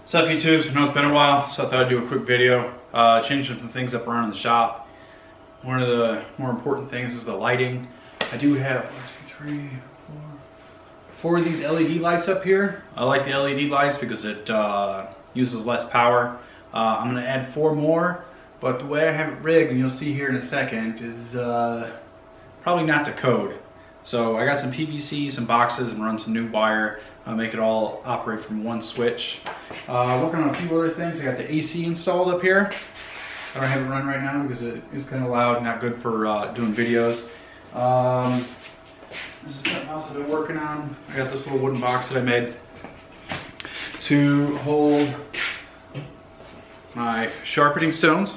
What's up, YouTube? I know it's been a while, so I thought I'd do a quick video, changing some things up around in the shop. One of the more important things is the lighting. I do have 4 of these LED lights up here. I like the LED lights because it uses less power. I'm going to add 4 more, but the way I have it rigged, and you'll see here in a second, is probably not to code. So I got some PVC, some boxes, and run some new wire. Make it all operate from one switch. Working on a few other things. I got the AC installed up here. I don't have it run right now because it is kind of loud, not good for doing videos. This is something else I've been working on. I got this little wooden box that I made to hold my sharpening stones.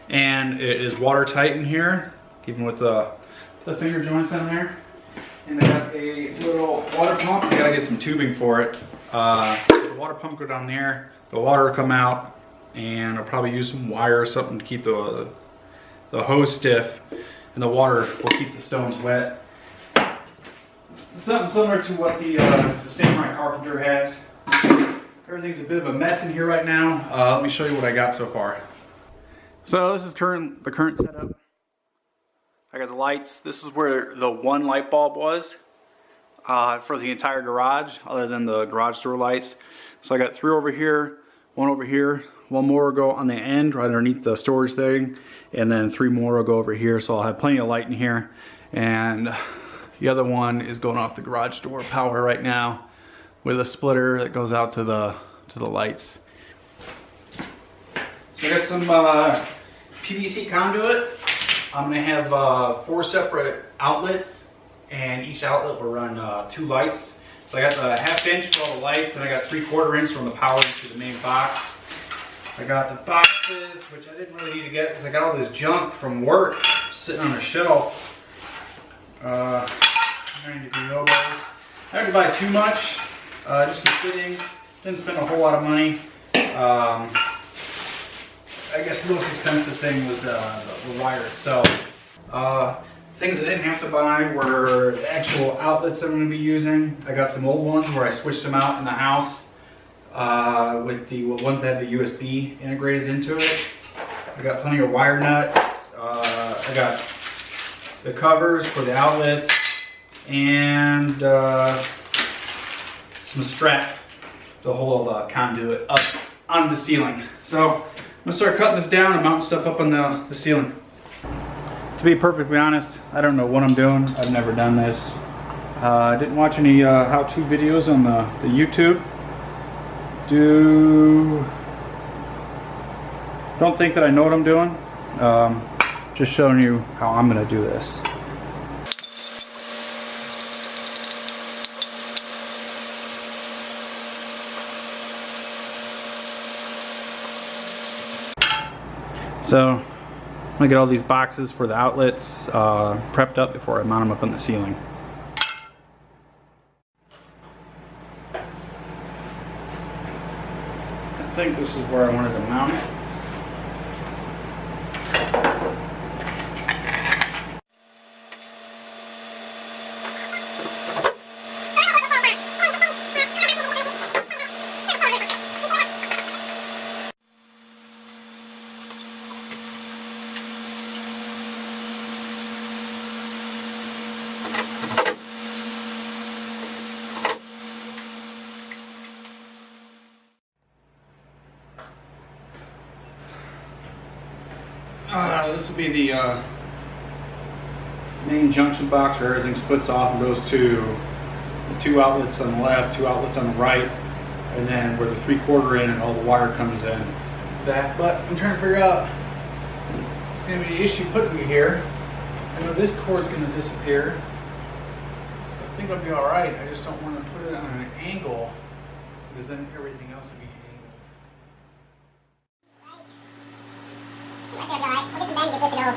And it is watertight in here, even with the finger joints on there. And I got a little water pump. I gotta get some tubing for it. The water pump go down there, the water will come out, and I'll probably use some wire or something to keep the hose stiff, and the water will keep the stones wet. Something similar to what the Samurai Carpenter has. Everything's a bit of a mess in here right now. Let me show you what I got so far. So this is the current setup. I got the lights. This is where the one light bulb was for the entire garage, other than the garage door lights. So I got 3 over here, 1 over here, 1 more will go on the end right underneath the storage thing, and then 3 more will go over here. So I'll have plenty of light in here. And the other one is going off the garage door power right now with a splitter that goes out to the lights. So I got some PVC conduit. I'm going to have 4 separate outlets, and each outlet will run 2 lights. So I got the 1/2 inch for all the lights, and I got 3/4 inch from the power to the main box. I got the boxes, which I didn't really need to get because I got all this junk from work sitting on a shelf. 90-degree elbows. I didn't buy too much, just some fittings. Didn't spend a whole lot of money. I guess the most expensive thing was the wire itself. Things I didn't have to buy were the actual outlets I'm going to be using. I got some old ones where I switched them out in the house with the ones that have the USB integrated into it. I got plenty of wire nuts. I got the covers for the outlets and some strap to hold the conduit up on the ceiling. So I'm gonna start cutting this down and mounting stuff up on the ceiling. To be perfectly honest, I don't know what I'm doing. I've never done this. I didn't watch any how-to videos on the YouTube. Don't think that I know what I'm doing. Just showing you how I'm gonna do this. So I'm gonna get all these boxes for the outlets prepped up before I mount them up on the ceiling. I think this is where I wanted to mount it. This will be the main junction box where everything splits off and goes to the 2 outlets on the left, 2 outlets on the right, and then where the 3/4 in and all the wire comes in. But I'm trying to figure out, it's going to be an issue putting me here. I know this cord's going to disappear, so I think I'll be alright. I just don't want to put it on an angle because then everything else will be I think it'll be alright. We'll get some bend to get this to go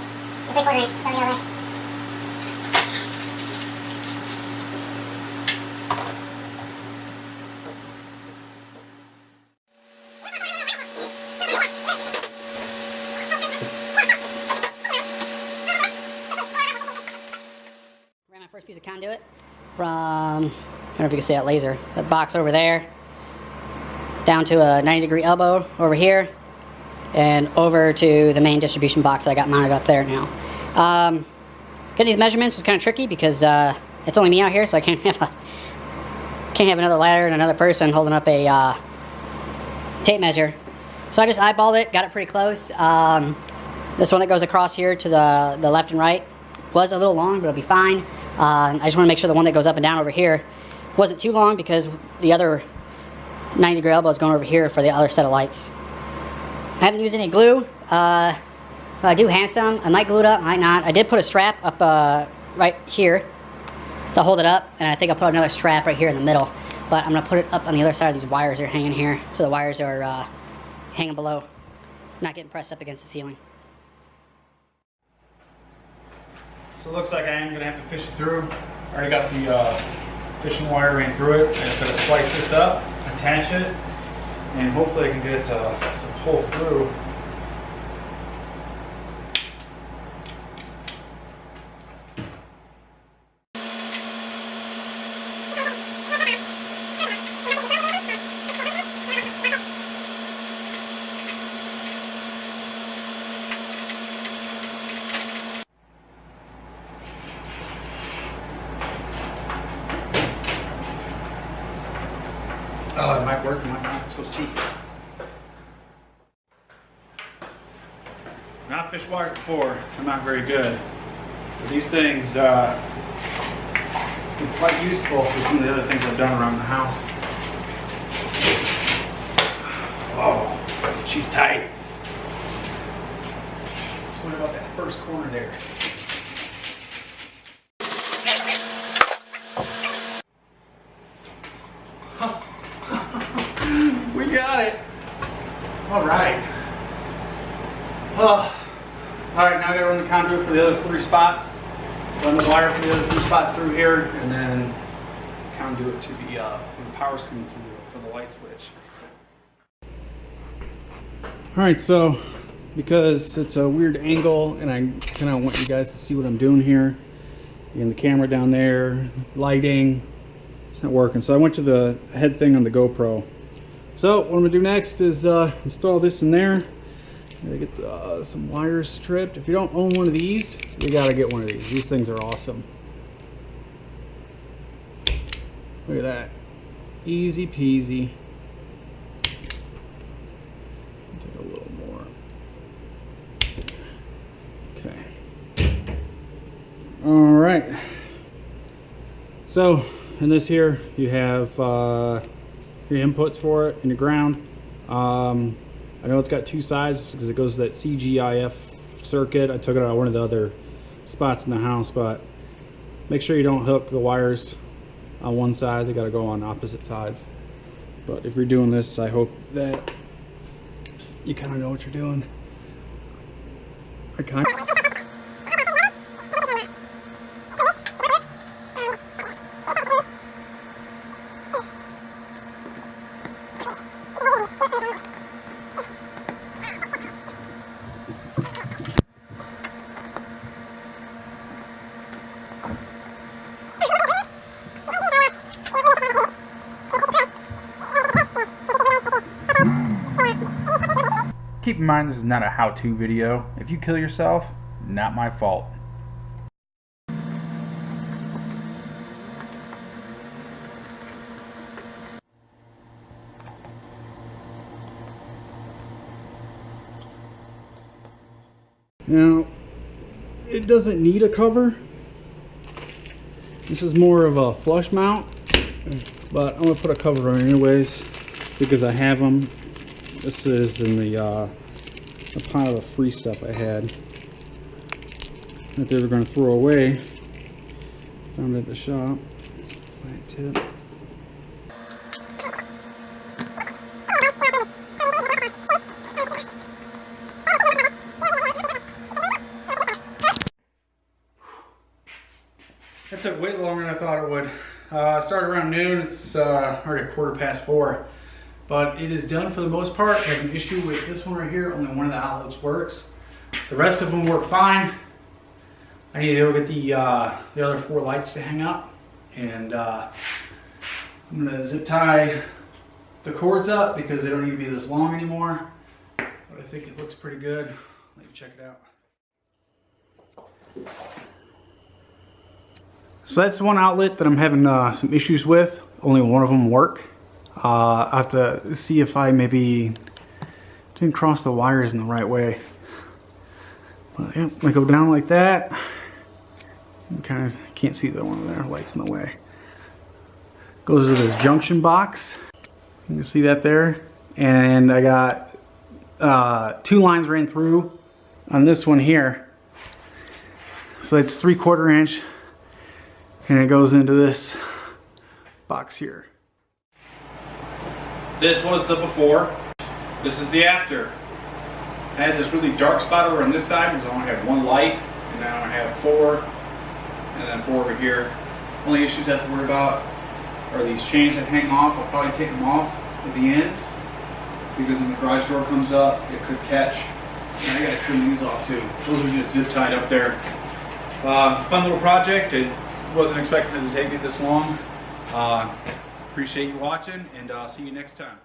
the 3/4 inch. That'll be alright. Ran my first piece of conduit from, I don't know if you can see that laser, that box over there. down to a 90-degree elbow over here, and over to the main distribution box that I got mounted up there now. Getting these measurements was kind of tricky because it's only me out here, so I can't have another ladder and another person holding up a tape measure. So I just eyeballed it, got it pretty close. This one that goes across here to the left and right was a little long, but it'll be fine. I just want to make sure the one that goes up and down over here wasn't too long, because the other 90-degree elbow is going over here for the other set of lights. I haven't used any glue. I do have some. I might glue it up, might not. I did put a strap up right here to hold it up, and I think I'll put another strap right here in the middle. But I'm going to put it up on the other side of these wires that are hanging here, so the wires are hanging below, not getting pressed up against the ceiling. So it looks like I am going to have to fish it through. I already got the fishing wire ran through it. I'm just going to slice this up, attach it, and hopefully I can get it to pull through. Oh, it might work, it might not. Let's go see. Not fished wire before. I'm not very good. But these things are quite useful for some of the other things I've done around the house. Oh, she's tight. Just what about that first corner there? We got it. All right. All right, now I gotta run the conduit for the other 3 spots. Run the wire for the other 3 spots through here, and then conduit to the where the power's coming through for the light switch. All right, so because it's a weird angle, and I kind of want you guys to see what I'm doing here, and the camera down there, lighting, it's not working. So I went to the head thing on the GoPro. So what I'm gonna do next is install this in there. I'm gonna get some wires stripped. If you don't own one of these, you gotta get one of these. These things are awesome. Look at that. Easy peasy. Take a little more. Okay. All right. So in this here, you have your inputs for it and your ground. I know it's got 2 sides because it goes to that CGIF circuit. I took it out of one of the other spots in the house, but make sure you don't hook the wires on one side. They got to go on opposite sides. But if you're doing this, I hope that you kind of know what you're doing. I kind of... Keep in mind, this is not a how-to video. If you kill yourself, not my fault. Now, it doesn't need a cover. This is more of a flush mount, but I'm gonna put a cover on anyways because I have them. This is in the pile of free stuff I had that they were going to throw away. Found it at the shop. Flat tip. That took way longer than I thought it would. I started around noon. It's already 4:15. But it is done for the most part. I have an issue with this one right here. Only one of the outlets works. The rest of them work fine. I need to go get the other 4 lights to hang up. And I'm gonna zip tie the cords up because they don't need to be this long anymore. But I think it looks pretty good. Let me check it out. So that's one outlet that I'm having some issues with. Only one of them work. I have to see if I maybe didn't cross the wires in the right way. But yeah, I go down like that. You kind of can't see the one there, light's in the way. Goes to this junction box. You can see that there. And I got 2 lines ran through on this one here. So it's 3/4 inch. And it goes into this box here. This was the before. This is the after. I had this really dark spot over on this side because I only had 1 light, and now I have 4, and then 4 over here. Only issues I have to worry about are these chains that hang off. I'll probably take them off at the ends because when the garage door comes up, it could catch. And I gotta trim these off too. Those are just zip tied up there. Fun little project. It wasn't expecting it to take me this long. Appreciate you watching, and see you next time.